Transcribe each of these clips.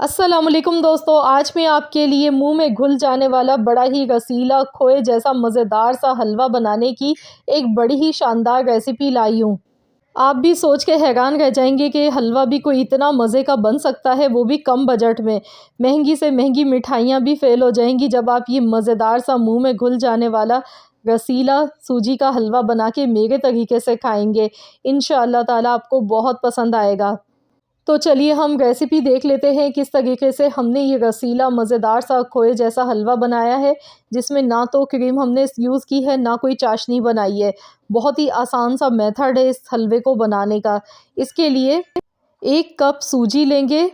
अस्सलामुअलैकुम दोस्तों, आज मैं आपके लिए मुंह में घुल जाने वाला बड़ा ही रसीला खोए जैसा मज़ेदार सा हलवा बनाने की एक बड़ी ही शानदार रेसिपी लाई हूँ। आप भी सोच के हैरान रह जाएंगे कि हलवा भी कोई इतना मज़े का बन सकता है, वो भी कम बजट में। महंगी से महंगी मिठाइयाँ भी फेल हो जाएंगी जब आप ये मज़ेदार सा मुंह में घुल जाने वाला रसीला सूजी का हलवा बना के मेरे तरीके से खाएंगे। इंशाअल्लाह ताला आपको बहुत पसंद आएगा। तो चलिए हम रेसिपी देख लेते हैं किस तरीके से हमने ये रसीला मज़ेदार सा खोए जैसा हलवा बनाया है, जिसमें ना तो क्रीम हमने यूज़ की है, ना कोई चाशनी बनाई है। बहुत ही आसान सा मेथड है इस हलवे को बनाने का। इसके लिए 1 कप सूजी लेंगे।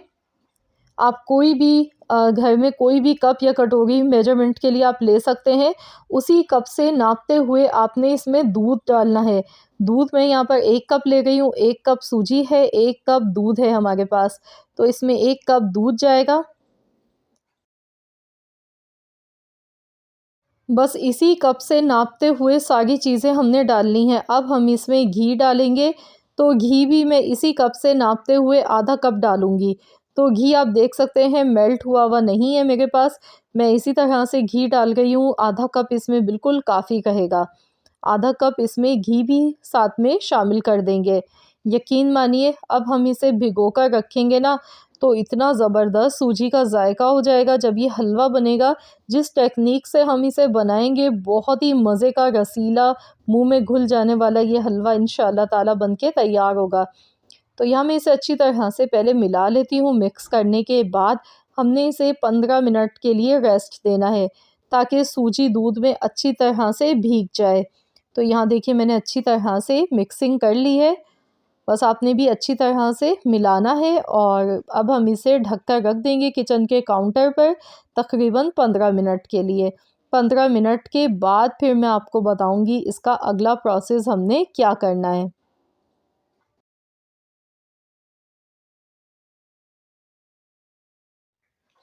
आप कोई भी घर में कोई भी कप या कटोरी मेजरमेंट के लिए आप ले सकते हैं। उसी कप से नापते हुए आपने इसमें दूध डालना है। दूध मैं यहाँ पर 1 कप ले गई हूँ, 1 कप सूजी है, 1 कप दूध है हमारे पास। तो इसमें 1 कप दूध जाएगा। बस इसी कप से नापते हुए सारी चीज़ें हमने डालनी हैं। अब हम इसमें घी डालेंगे, तो घी भी मैं इसी कप से नापते हुए आधा कप डालूँगी। तो घी आप देख सकते हैं मेल्ट हुआ हुआ नहीं है मेरे पास। मैं इसी तरह से घी डाल रही हूँ, आधा कप इसमें बिल्कुल काफ़ी रहेगा। आधा कप इसमें घी भी साथ में शामिल कर देंगे। यकीन मानिए अब हम इसे भिगोकर रखेंगे ना, तो इतना ज़बरदस्त सूजी का जायका हो जाएगा जब ये हलवा बनेगा। जिस टेक्निक से हम इसे बनाएंगे, बहुत ही मज़े का रसीला मुंह में घुल जाने वाला ये हलवा इंशाअल्लाह ताला बन के तैयार होगा। तो यहाँ मैं इसे अच्छी तरह से पहले मिला लेती हूँ। मिक्स करने के बाद हमने इसे 15 मिनट के लिए रेस्ट देना है, ताकि सूजी दूध में अच्छी तरह से भीग जाए। तो यहाँ देखिए मैंने अच्छी तरह से मिक्सिंग कर ली है। बस आपने भी अच्छी तरह से मिलाना है और अब हम इसे ढककर रख देंगे किचन के काउंटर पर तकरीबन 15 मिनट के लिए। 15 मिनट के बाद फिर मैं आपको बताऊंगी इसका अगला प्रोसेस हमने क्या करना है।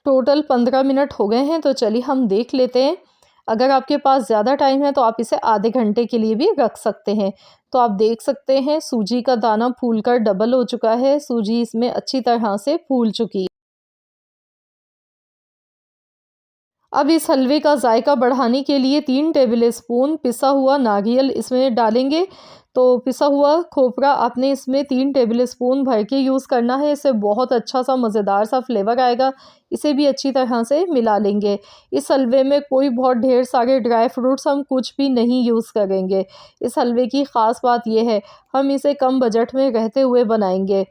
टोटल 15 मिनट हो गए हैं, तो चलिए हम देख लेते हैं। अगर आपके पास ज़्यादा टाइम है तो आप इसे आधे घंटे के लिए भी रख सकते हैं। तो आप देख सकते हैं सूजी का दाना फूलकर डबल हो चुका है, सूजी इसमें अच्छी तरह से फूल चुकी है। अब इस हलवे का जायका बढ़ाने के लिए 3 टेबल स्पून पिसा हुआ नारियल इसमें डालेंगे। तो पिसा हुआ खोपरा आपने इसमें 3 टेबल स्पून भर के यूज़ करना है। इससे बहुत अच्छा सा मज़ेदार सा फ्लेवर आएगा। इसे भी अच्छी तरह से मिला लेंगे। इस हलवे में कोई बहुत ढेर सारे ड्राई फ्रूट्स हम कुछ भी नहीं यूज़ करेंगे। इस हलवे की ख़ास बात यह है, हम इसे कम बजट में रहते हुए बनाएंगे।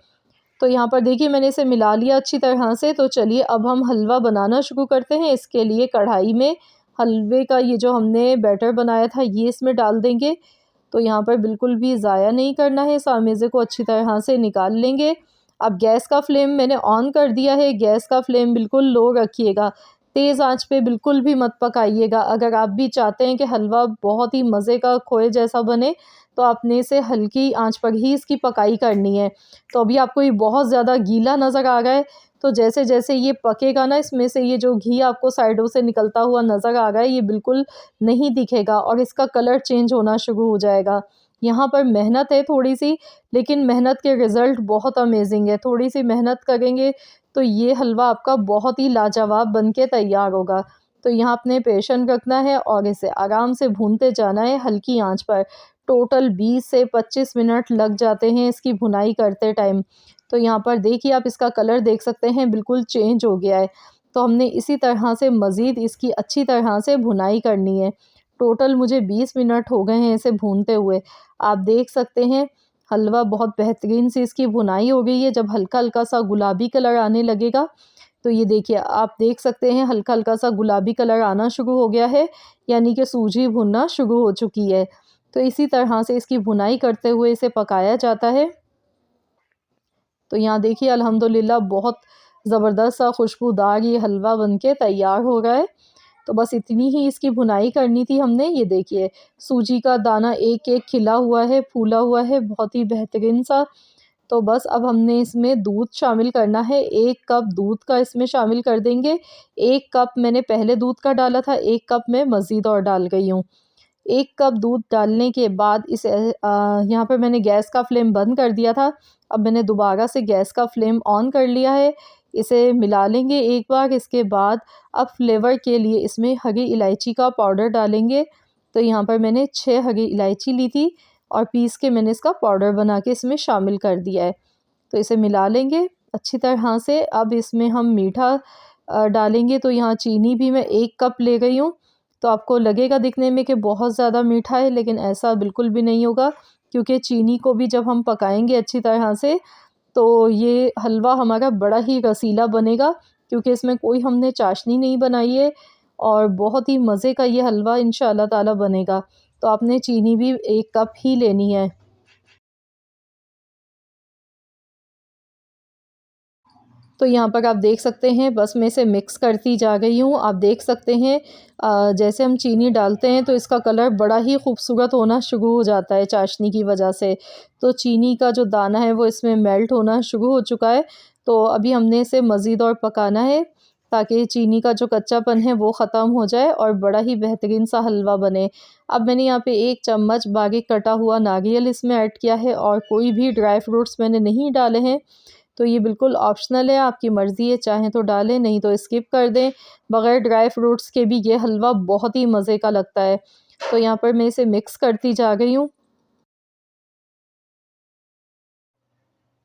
तो यहाँ पर देखिए मैंने इसे मिला लिया अच्छी तरह से। तो चलिए अब हम हलवा बनाना शुरू करते हैं। इसके लिए कढ़ाई में हलवे का ये जो हमने बैटर बनाया था ये इसमें डाल देंगे। तो यहाँ पर बिल्कुल भी ज़ाया नहीं करना है, इस आमेज़े को अच्छी तरह से निकाल लेंगे। अब गैस का फ्लेम मैंने ऑन कर दिया है। गैस का फ्लेम बिल्कुल लो रखिएगा, तेज़ आंच पे बिल्कुल भी मत पकाइएगा। अगर आप भी चाहते हैं कि हलवा बहुत ही मज़े का खोए जैसा बने, तो आपने इसे हल्की आंच पर ही इसकी पकाई करनी है। तो अभी आपको ये बहुत ज़्यादा गीला नज़र आ रहा है, तो जैसे-जैसे ये पकेगा ना, इसमें से ये जो घी आपको साइडों से निकलता हुआ नज़र आ रहा है, ये बिल्कुल नहीं दिखेगा और इसका कलर चेंज होना शुरू हो जाएगा। यहाँ पर मेहनत है थोड़ी-सी, लेकिन मेहनत के रिज़ल्ट बहुत अमेज़िंग है। थोड़ी-सी मेहनत करेंगे तो ये हलवा आपका बहुत ही लाजवाब बन के तैयार होगा। तो यहाँ आपने पेशेंस रखना है और इसे आराम से भूनते जाना है हल्की आँच पर। टोटल 20 से 25 मिनट लग जाते हैं इसकी भुनाई करते टाइम। तो यहाँ पर देखिए आप इसका कलर देख सकते हैं बिल्कुल चेंज हो गया है। तो हमने इसी तरह से मज़ीद इसकी अच्छी तरह से भुनाई करनी है। टोटल मुझे 20 मिनट हो गए हैं इसे भूनते हुए। आप देख सकते हैं हलवा बहुत बेहतरीन सी इसकी भुनाई हो गई है। जब हल्का-हल्का सा गुलाबी कलर आने लगेगा, तो ये देखिए आप देख सकते हैं हल्का-हल्का सा गुलाबी कलर आना शुरू हो गया है, यानी कि सूजी भुनना शुरू हो चुकी है। तो इसी तरह से इसकी भुनाई करते हुए इसे पकाया जाता है। तो यहाँ देखिए अल्हम्दुलिल्लाह बहुत ज़बरदस्त सा खुशबूदार ये हलवा बनके तैयार हो रहा है। तो बस इतनी ही इसकी भुनाई करनी थी हमने। ये देखिए सूजी का दाना एक-एक खिला हुआ है, फूला हुआ है, बहुत ही बेहतरीन सा। तो बस अब हमने इसमें दूध शामिल करना है। 1 कप दूध का इसमें शामिल कर देंगे। 1 कप मैंने पहले दूध का डाला था, 1 कप मैं मज़ीद और डाल गई हूँ। 1 कप दूध डालने के बाद इसे यहाँ पर मैंने गैस का फ्लेम बंद कर दिया था। अब मैंने दोबारा से गैस का फ्लेम ऑन कर लिया है। इसे मिला लेंगे एक बार। इसके बाद अब फ्लेवर के लिए इसमें हरी इलायची का पाउडर डालेंगे। तो यहाँ पर मैंने 6 हरी इलायची ली थी और पीस के मैंने इसका पाउडर बना के इसमें शामिल कर दिया है। तो इसे मिला लेंगे अच्छी तरह से। अब इसमें हम मीठा डालेंगे। तो यहाँ चीनी भी मैं 1 कप ले गई हूँ। तो आपको लगेगा दिखने में कि बहुत ज़्यादा मीठा है, लेकिन ऐसा बिल्कुल भी नहीं होगा, क्योंकि चीनी को भी जब हम पकाएंगे अच्छी तरह से तो ये हलवा हमारा बड़ा ही रसीला बनेगा, क्योंकि इसमें कोई हमने चाशनी नहीं बनाई है और बहुत ही मज़े का ये हलवा इंशाअल्लाह ताला बनेगा। तो आपने चीनी भी 1 कप ही लेनी है। तो यहाँ पर आप देख सकते हैं, बस मैं इसे मिक्स करती जा रही हूँ। आप देख सकते हैं जैसे हम चीनी डालते हैं तो इसका कलर बड़ा ही खूबसूरत होना शुरू हो जाता है चाशनी की वजह से। तो चीनी का जो दाना है वो इसमें मेल्ट होना शुरू हो चुका है। तो अभी हमने इसे मज़ीद और पकाना है, ताकि चीनी का जो कच्चापन है वो ख़त्म हो जाए और बड़ा ही बेहतरीन सा हलवा बने। अब मैंने यहाँ पे 1 चम्मच बारीक कटा हुआ नारियल इसमें ऐड किया है और कोई भी ड्राई फ्रूट्स मैंने नहीं डाले हैं। तो ये बिल्कुल ऑप्शनल है, आपकी मर्ज़ी है, चाहें तो डालें, नहीं तो स्किप कर दें। बग़ैर ड्राई फ्रूट्स के भी ये हलवा बहुत ही मज़े का लगता है। तो यहाँ पर मैं इसे मिक्स करती जा रही हूँ।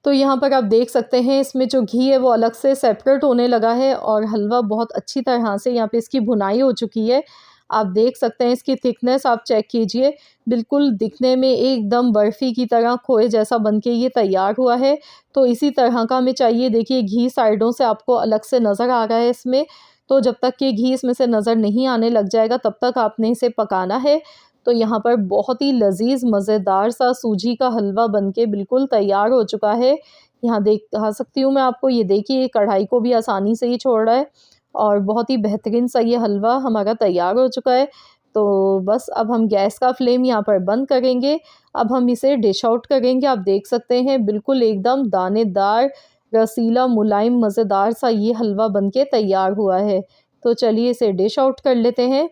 तो यहाँ पर आप देख सकते हैं, इसमें जो घी है वो अलग से सेपरेट होने लगा है और हलवा बहुत अच्छी तरह से यहाँ पे इसकी भुनाई हो चुकी है। आप देख सकते हैं इसकी थिकनेस आप चेक कीजिए, बिल्कुल दिखने में एकदम बर्फ़ी की तरह खोए जैसा बन के ये तैयार हुआ है। तो इसी तरह का हमें चाहिए। देखिए घी साइडों से आपको अलग से नज़र आ रहा है इसमें। तो जब तक कि घी इसमें से नज़र नहीं आने लग जाएगा तब तक आपने इसे पकाना है। तो यहाँ पर बहुत ही लज़ीज़ मज़ेदार सा सूजी का हलवा बनके बिल्कुल तैयार हो चुका है। यहाँ दिखा सकती हूँ मैं आपको, ये देखिए कढ़ाई को भी आसानी से ये छोड़ रहा है और बहुत ही बेहतरीन सा ये हलवा हमारा तैयार हो चुका है। तो बस अब हम गैस का फ्लेम यहाँ पर बंद करेंगे। अब हम इसे डिश आउट करेंगे। आप देख सकते हैं बिल्कुल एकदम दानेदार, रसीला, मुलायम, मज़ेदार सा ये हलवा बनके तैयार हुआ है। तो चलिए इसे डिश आउट कर लेते हैं।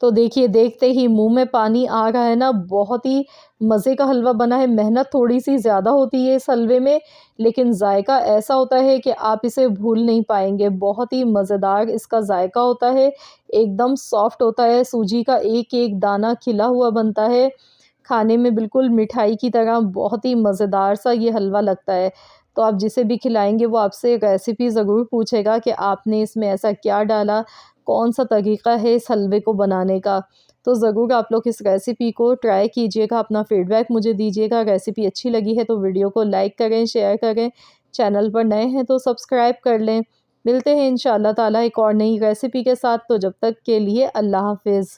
तो देखिए देखते ही मुँह में पानी आ रहा है ना, बहुत ही मज़े का हलवा बना है। मेहनत थोड़ी-सी ज़्यादा होती है इस हलवे में, लेकिन ज़ायका ऐसा होता है कि आप इसे भूल नहीं पाएँगे। बहुत ही मज़ेदार इसका ज़ायका होता है, एकदम सॉफ्ट होता है, सूजी का एक-एक दाना खिला हुआ बनता है। खाने में बिल्कुल मिठाई की तरह बहुत ही मज़ेदार सा ये हलवा लगता है। तो आप जिसे भी खिलाएँगे वो आपसे रेसिपी ज़रूर पूछेगा कि आपने इसमें ऐसा क्या डाला, कौन-सा तरीक़ा है इस हलवे को बनाने का। तो ज़रूर आप लोग इस रेसिपी को ट्राई कीजिएगा, अपना फ़ीडबैक मुझे दीजिएगा। रेसिपी अच्छी लगी है तो वीडियो को लाइक करें, शेयर करें। चैनल पर नए हैं तो सब्सक्राइब कर लें। मिलते हैं इंशाअल्लाह ताला एक और नई रेसिपी के साथ। तो जब तक के लिए अल्लाह हाफ़िज़।